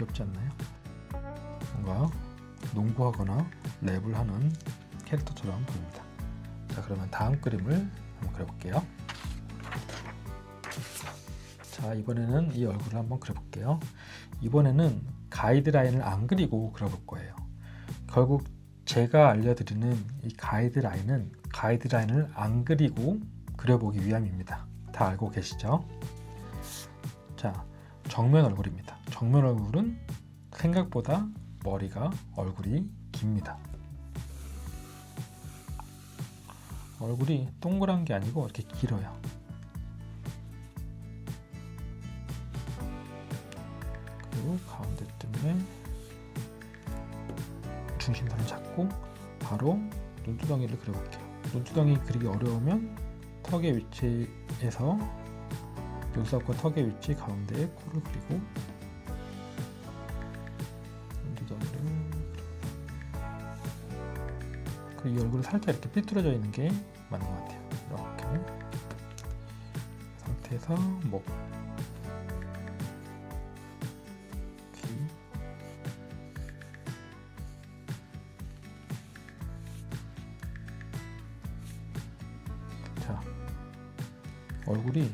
귀엽지 않나요? 뭔가 농구하거나 랩을 하는 캐릭터처럼 보입니다. 자, 그러면 다음 그림을 한번 그려볼게요. 자, 이번에는 이 얼굴을 한번 그려볼게요. 이번에는 가이드라인을 안 그리고 그려볼 거예요. 결국 제가 알려드리는 이 가이드라인을 안 그리고 그려보기 위함입니다. 다 알고 계시죠? 자, 정면 얼굴입니다. 정면 얼굴은 생각보다 얼굴이 깁니다. 얼굴이 동그란 게 아니고 이렇게 길어요. 그리고 가운데쯤에 중심선을 잡고 바로 눈두덩이를 그려볼게요. 눈두덩이 그리기 어려우면 턱의 위치에서 눈썹과 턱의 위치 가운데에 코를 그리고 눈두덩이를 그리고 이 얼굴을 살짝 이렇게 삐뚤어져 있는 게 맞는 것 같아요. 이렇게 상태에서 목, 귀, 자, 얼굴이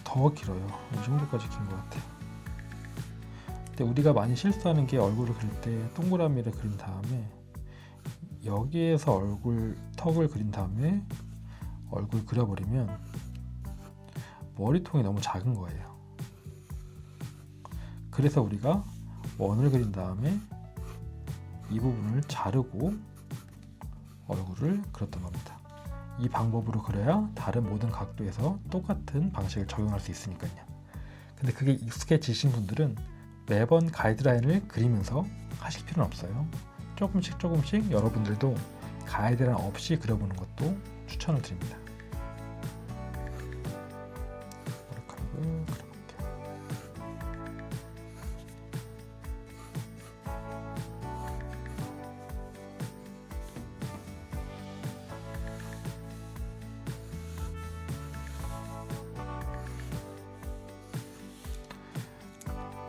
더 길어요. 이 정도까지 긴 것 같아요. 근데 우리가 많이 실수하는 게 얼굴을 그릴 때 동그라미를 그린 다음에 여기에서 턱을 그린 다음에 얼굴 그려버리면 머리통이 너무 작은 거예요. 그래서 우리가 원을 그린 다음에 이 부분을 자르고 얼굴을 그렸던 겁니다. 이 방법으로 그려야 다른 모든 각도에서 똑같은 방식을 적용할 수 있으니까요. 근데 그게 익숙해지신 분들은 매번 가이드라인을 그리면서 하실 필요는 없어요. 조금씩 여러분들도 가이드라인 없이 그려보는 것도 추천을 드립니다. 머리카락을 그려볼게요.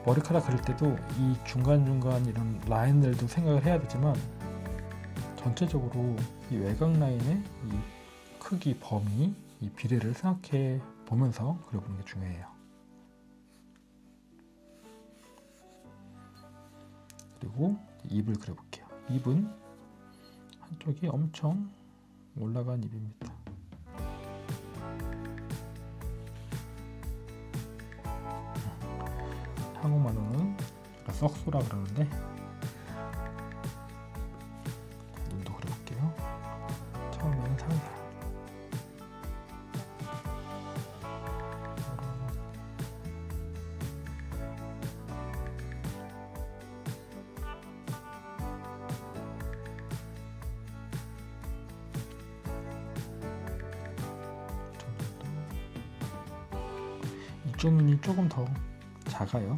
머리카락 그릴 때도 이 중간중간 이런 라인들도 생각을 해야 되지만 전체적으로 이 외곽 라인의 이 크기, 범위, 이 비례를 생각해 보면서 그려보는 게 중요해요. 그리고 입을 그려볼게요. 입은 한쪽이 엄청 올라간 입입니다. 한국말로는 썩소라 그러는데 눈도 그려볼게요. 처음에는 살살 이쪽 눈이 조금 더 작아요.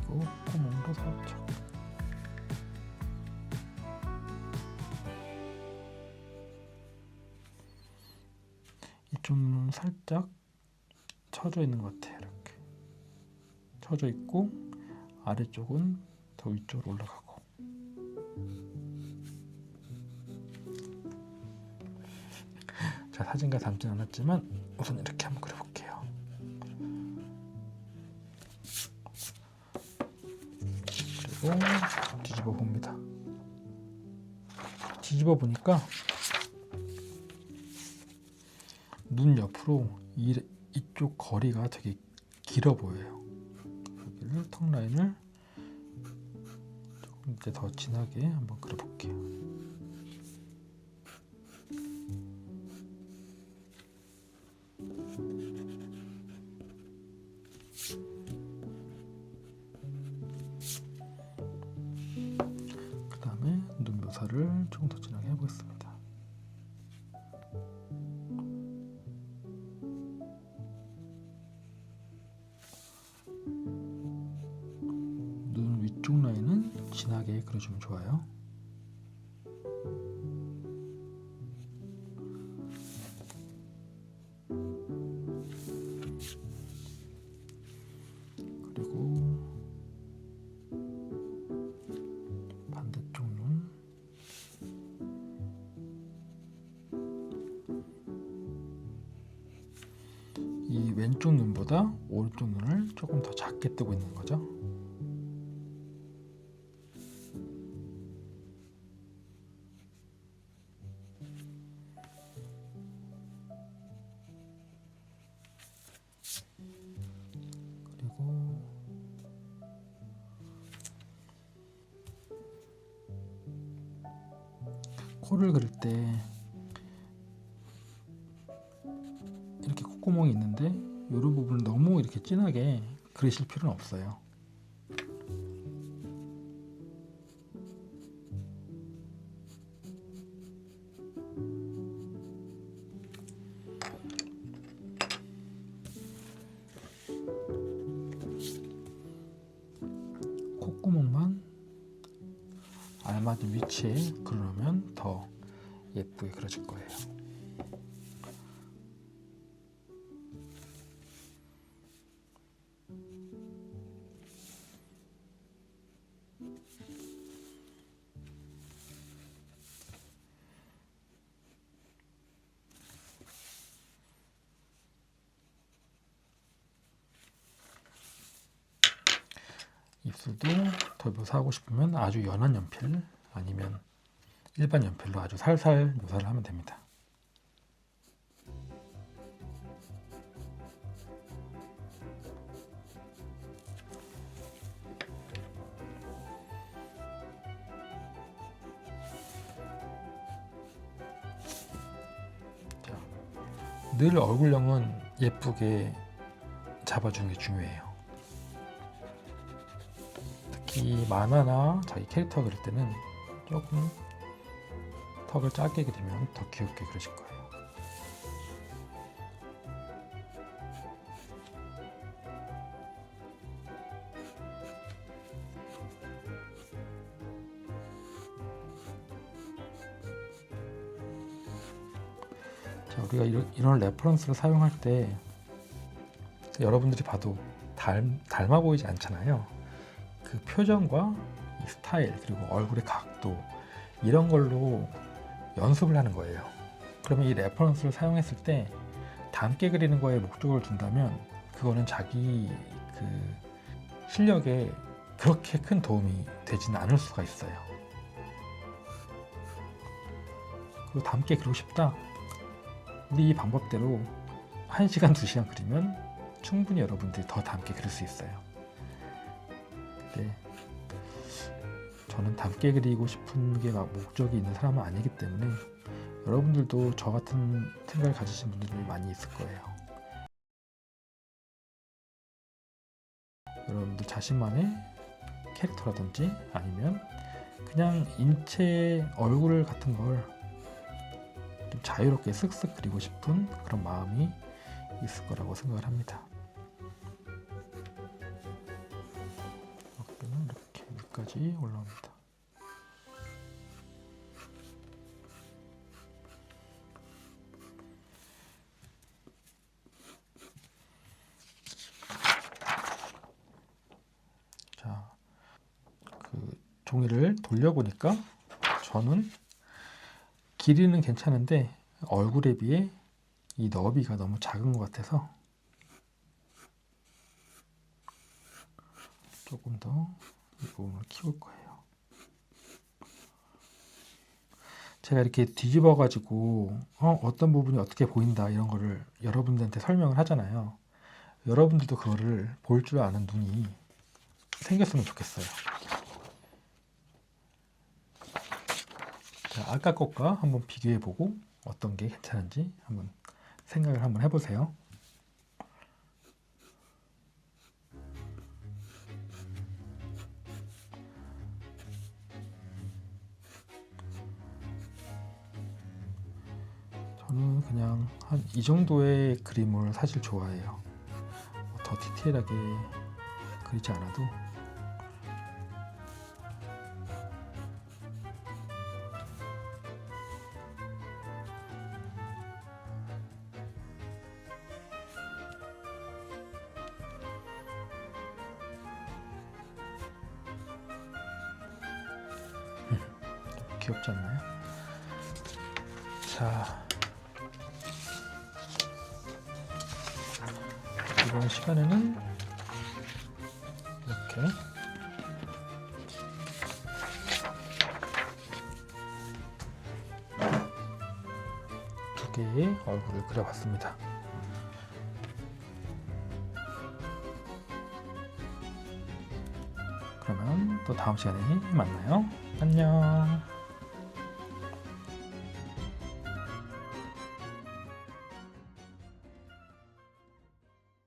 그리고 구멍도 살짝. 이쪽은 살짝 처져 있는 것 같아요. 이렇게 처져 있고 아래쪽은 더 위쪽으로 올라가고. 자, 사진과 닮진 않았지만 우선 이렇게 한번 그려볼게요. 그리고 뒤집어 봅니다. 뒤집어 보니까 눈 옆으로 이쪽 거리가 되게 길어 보여요. 여기를 턱 라인을 조금 이제 더 진하게 한번 그려볼게요. 그 다음에 눈 묘사를 조금 더 진하게 해보겠습니다. 이쪽 라인은 진하게 그려주면 좋아요. 그리고 반대쪽 눈, 이 왼쪽 눈보다 오른쪽 눈을 조금 더 작게 뜨고 있는 거죠. 그리고 코를 그릴 때 이렇게 콧구멍이 있는데 이런 부분을 너무 이렇게 진하게 그리실 필요는 없어요. 콧구멍만 알맞은 위치에 그려놓으면 더 예쁘게 그려질 거예요. 입술도 더 묘사하고 싶으면 아주 연한 연필 아니면 일반 연필로 아주 살살 묘사를 하면 됩니다. 자, 늘 얼굴형은 예쁘게 잡아주는 게 중요해요. 특히 만화나 자기 캐릭터 그릴 때는 조금 턱을 짧게 그리면 더 귀엽게 그리실 거예요. 자, 우리가 이런 레퍼런스를 사용할 때 여러분들이 봐도 닮아 보이지 않잖아요. 그 표정과 이 스타일 그리고 얼굴의 각도 이런 걸로 연습을 하는 거예요. 그러면 이 레퍼런스를 사용했을 때 닮게 그리는 거에 목적을 둔다면 그거는 자기 그 실력에 그렇게 큰 도움이 되지는 않을 수가 있어요. 그리고 닮게 그리고 싶다. 우리 이 방법대로 1시간, 2시간 그리면 충분히 여러분들이 더 닮게 그릴 수 있어요. 근데 저는 닮게 그리고 싶은 게 막 목적이 있는 사람은 아니기 때문에 여러분들도 저 같은 생각을 가지신 분들이 많이 있을 거예요. 여러분들 자신만의 캐릭터라든지 아니면 그냥 인체 얼굴 같은 걸 좀 자유롭게 쓱쓱 그리고 싶은 그런 마음이 있을 거라고 생각을 합니다. 어깨는 이렇게 위까지 올라옵니다. 자, 그 종이를 돌려보니까 저는 길이는 괜찮은데 얼굴에 비해 이 너비가 너무 작은 것 같아서 조금 더 이 부분을 키울 거예요. 제가 이렇게 뒤집어 가지고 어떤 부분이 어떻게 보인다 이런 거를 여러분들한테 설명을 하잖아요. 여러분들도 그거를 볼 줄 아는 눈이 생겼으면 좋겠어요. 자, 아까 것과 한번 비교해 보고 어떤 게 괜찮은지 한번 생각을 한번 해보세요. 저는 그냥 한 이 정도의 그림을 사실 좋아해요. 더 디테일하게 그리지 않아도 귀엽지 않나요? 자, 이번 시간에는 이렇게 두 개의 얼굴을 그려봤습니다. 그러면 또 다음 시간에 만나요. 안녕.